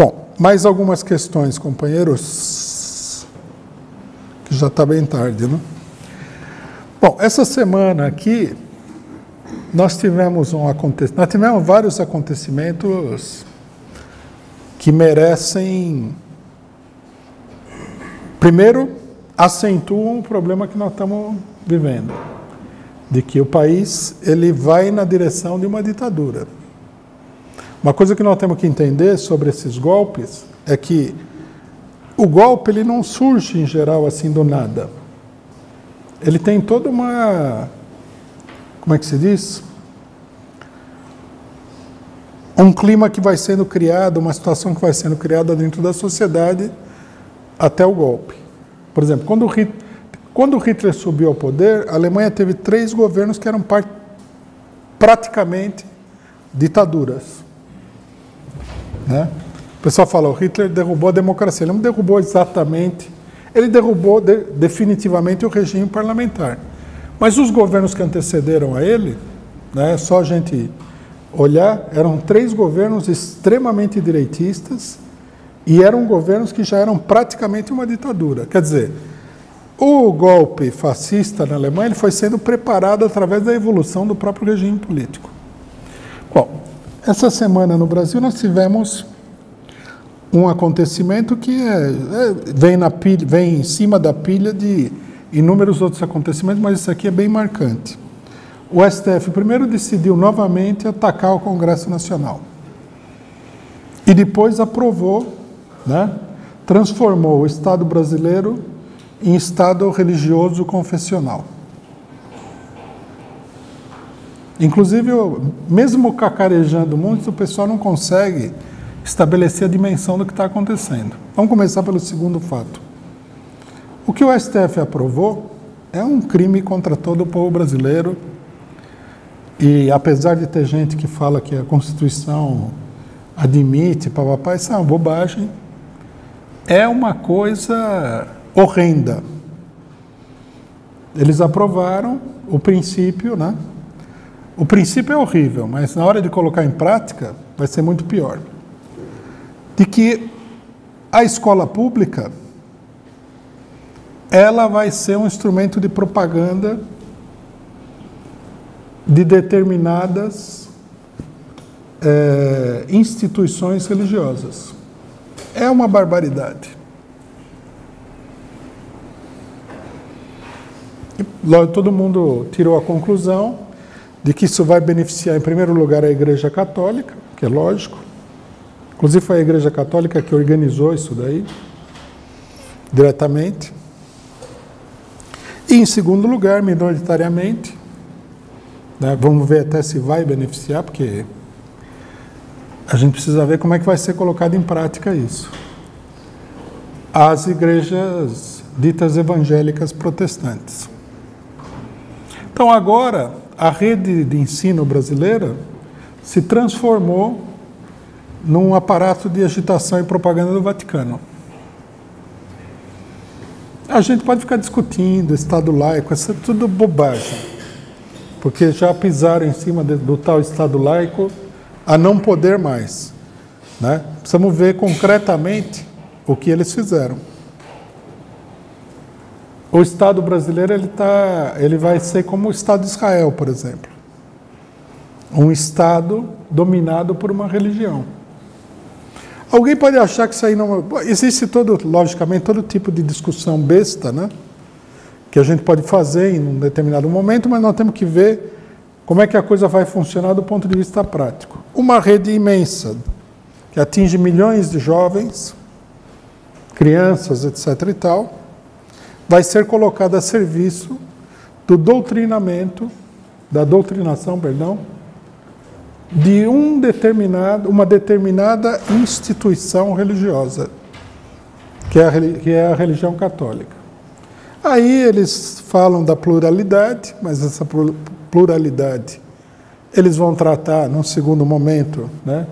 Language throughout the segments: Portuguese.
Bom, mais algumas questões, companheiros, que já está bem tarde, né? Bom, essa semana aqui, nós tivemos vários acontecimentos que merecem, primeiro, acentuam o problema que nós estamos vivendo, de que o país ele vai na direção de uma ditadura. Uma coisa que nós temos que entender sobre esses golpes é que o golpe ele não surge em geral assim do nada. Ele tem toda uma, como é que se diz? Um clima que vai sendo criado, uma situação que vai sendo criada dentro da sociedade até o golpe. Por exemplo, quando Hitler subiu ao poder, a Alemanha teve 3 governos que eram praticamente ditaduras. Né? O pessoal fala, o Hitler derrubou a democracia. Ele não derrubou exatamente, ele derrubou definitivamente o regime parlamentar. Mas os governos que antecederam a ele, né, só a gente olhar, eram 3 governos extremamente direitistas e eram governos que já eram praticamente uma ditadura. Quer dizer, o golpe fascista na Alemanha ele foi sendo preparado através da evolução do próprio regime político. Bom, essa semana no Brasil nós tivemos um acontecimento que vem em cima da pilha de inúmeros outros acontecimentos, mas isso aqui é bem marcante. O STF primeiro decidiu novamente atacar o Congresso Nacional e depois aprovou, né, transformou o Estado brasileiro em Estado religioso confessional. Inclusive, mesmo cacarejando muito, o pessoal não consegue estabelecer a dimensão do que está acontecendo. Vamos começar pelo segundo fato. O que o STF aprovou é um crime contra todo o povo brasileiro e, apesar de ter gente que fala que a Constituição admite, papapá, isso é uma bobagem, é uma coisa horrenda. Eles aprovaram o princípio, né? O princípio é horrível, mas na hora de colocar em prática vai ser muito pior. De que a escola pública ela vai ser um instrumento de propaganda de determinadas instituições religiosas. É uma barbaridade. E todo mundo tirou a conclusão de que isso vai beneficiar, em primeiro lugar, a Igreja Católica, que é lógico. Inclusive foi a Igreja Católica que organizou isso daí, diretamente. E, em segundo lugar, minoritariamente, né, vamos ver até se vai beneficiar, porque a gente precisa ver como é que vai ser colocado em prática isso. As igrejas ditas evangélicas protestantes. Então, agora, a rede de ensino brasileira se transformou num aparato de agitação e propaganda do Vaticano. A gente pode ficar discutindo Estado laico, isso é tudo bobagem, porque já pisaram em cima do tal Estado laico a não poder mais, né? Precisamos ver concretamente o que eles fizeram. O Estado brasileiro ele vai ser como o Estado de Israel, por exemplo. Um Estado dominado por uma religião. Alguém pode achar que isso aí não... Existe, logicamente, todo tipo de discussão besta, né? Que a gente pode fazer em um determinado momento, mas nós temos que ver como é que a coisa vai funcionar do ponto de vista prático. Uma rede imensa, que atinge milhões de jovens, crianças, etc. e tal, vai ser colocada a serviço do da doutrinação, de uma determinada instituição religiosa, que é a religião católica. Aí eles falam da pluralidade, mas essa pluralidade eles vão tratar, num segundo momento, né?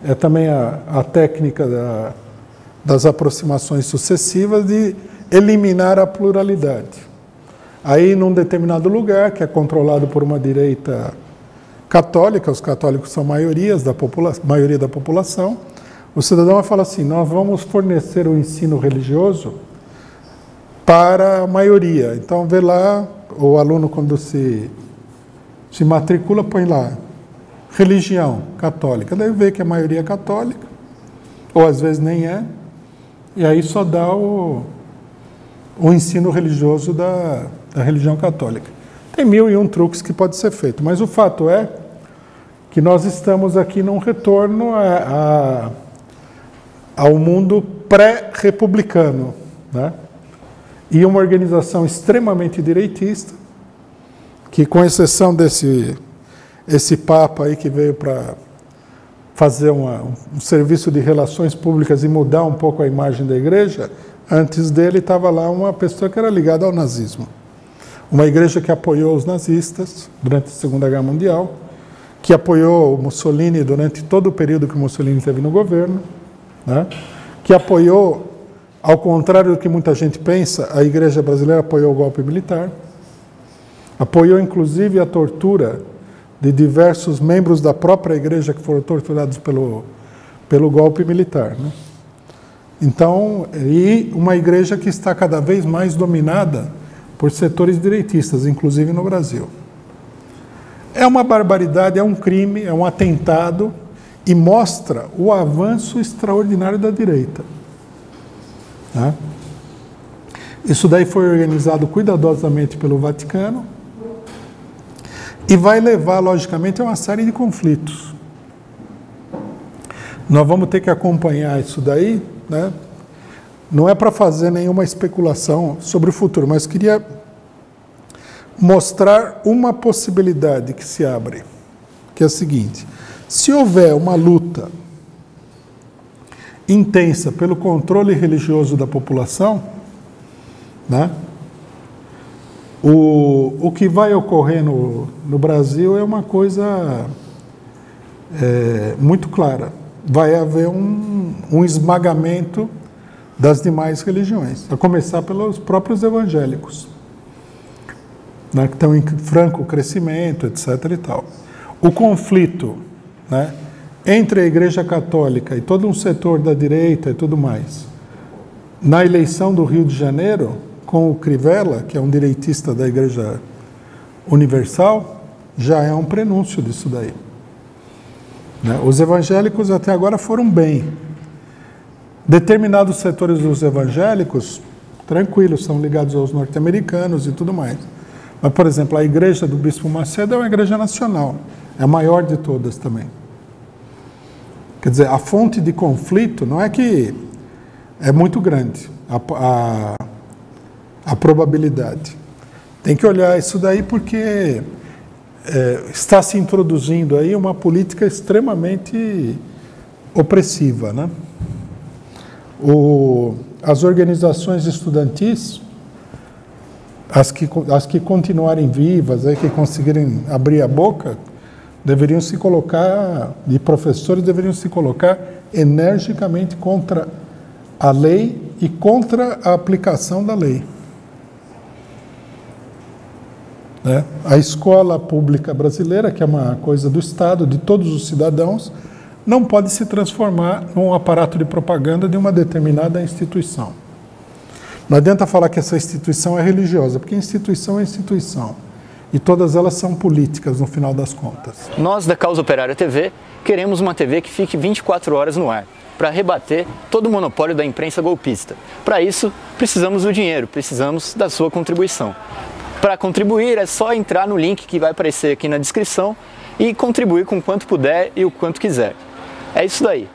É também a técnica das aproximações sucessivas de eliminar a pluralidade. Aí, num determinado lugar, que é controlado por uma direita católica, os católicos são maioria da população, O cidadão vai falar assim, nós vamos fornecer o ensino religioso para a maioria. Então, vê lá, o aluno quando se matricula, põe lá, religião católica. Daí vê que a maioria é católica, ou às vezes nem é, e aí só dá o ensino religioso da religião católica. Tem 1001 truques que pode ser feito, mas o fato é que nós estamos aqui num retorno ao mundo pré-republicano, né? E uma organização extremamente direitista, que com exceção esse Papa aí que veio para fazer um serviço de relações públicas e mudar um pouco a imagem da igreja, antes dele estava lá uma pessoa que era ligada ao nazismo. Uma igreja que apoiou os nazistas durante a Segunda Guerra Mundial, que apoiou o Mussolini durante todo o período que o Mussolini esteve no governo, né? Que apoiou, ao contrário do que muita gente pensa, a igreja brasileira apoiou o golpe militar, apoiou inclusive a tortura de diversos membros da própria igreja que foram torturados pelo golpe militar, né? Então, e uma igreja que está cada vez mais dominada por setores direitistas, inclusive no Brasil. É uma barbaridade, é um crime, é um atentado e mostra o avanço extraordinário da direita, né? Isso daí foi organizado cuidadosamente pelo Vaticano e vai levar, logicamente, a uma série de conflitos. Nós vamos ter que acompanhar isso daí, né? Não é para fazer nenhuma especulação sobre o futuro, mas queria mostrar uma possibilidade que se abre, que é a seguinte: se houver uma luta intensa pelo controle religioso da população, né, o que vai ocorrer no Brasil é uma coisa muito clara. Vai haver um esmagamento das demais religiões, a começar pelos próprios evangélicos, né, que estão em franco crescimento, etc. e tal. O conflito, né, entre a Igreja Católica e todo um setor da direita e tudo mais, na eleição do Rio de Janeiro, com o Crivella, que é um direitista da Igreja Universal, já é um prenúncio disso daí, né? Os evangélicos até agora foram bem. Determinados setores dos evangélicos, tranquilos, são ligados aos norte-americanos e tudo mais. Mas, por exemplo, a igreja do Bispo Macedo é uma igreja nacional, é a maior de todas também. Quer dizer, a fonte de conflito não é que é muito grande, a probabilidade. Tem que olhar isso daí porque está se introduzindo aí uma política extremamente opressiva, né? As organizações estudantis, as que continuarem vivas, que conseguirem abrir a boca, deveriam se colocar, e professores deveriam se colocar energicamente contra a lei e contra a aplicação da lei, né? A escola pública brasileira, que é uma coisa do Estado, de todos os cidadãos, não pode se transformar num aparato de propaganda de uma determinada instituição. Não adianta falar que essa instituição é religiosa, porque instituição é instituição. E todas elas são políticas, no final das contas. Nós, da Causa Operária TV, queremos uma TV que fique 24 horas no ar, para rebater todo o monopólio da imprensa golpista. Para isso, precisamos do dinheiro, precisamos da sua contribuição. Para contribuir, é só entrar no link que vai aparecer aqui na descrição e contribuir com o quanto puder e o quanto quiser. É isso daí.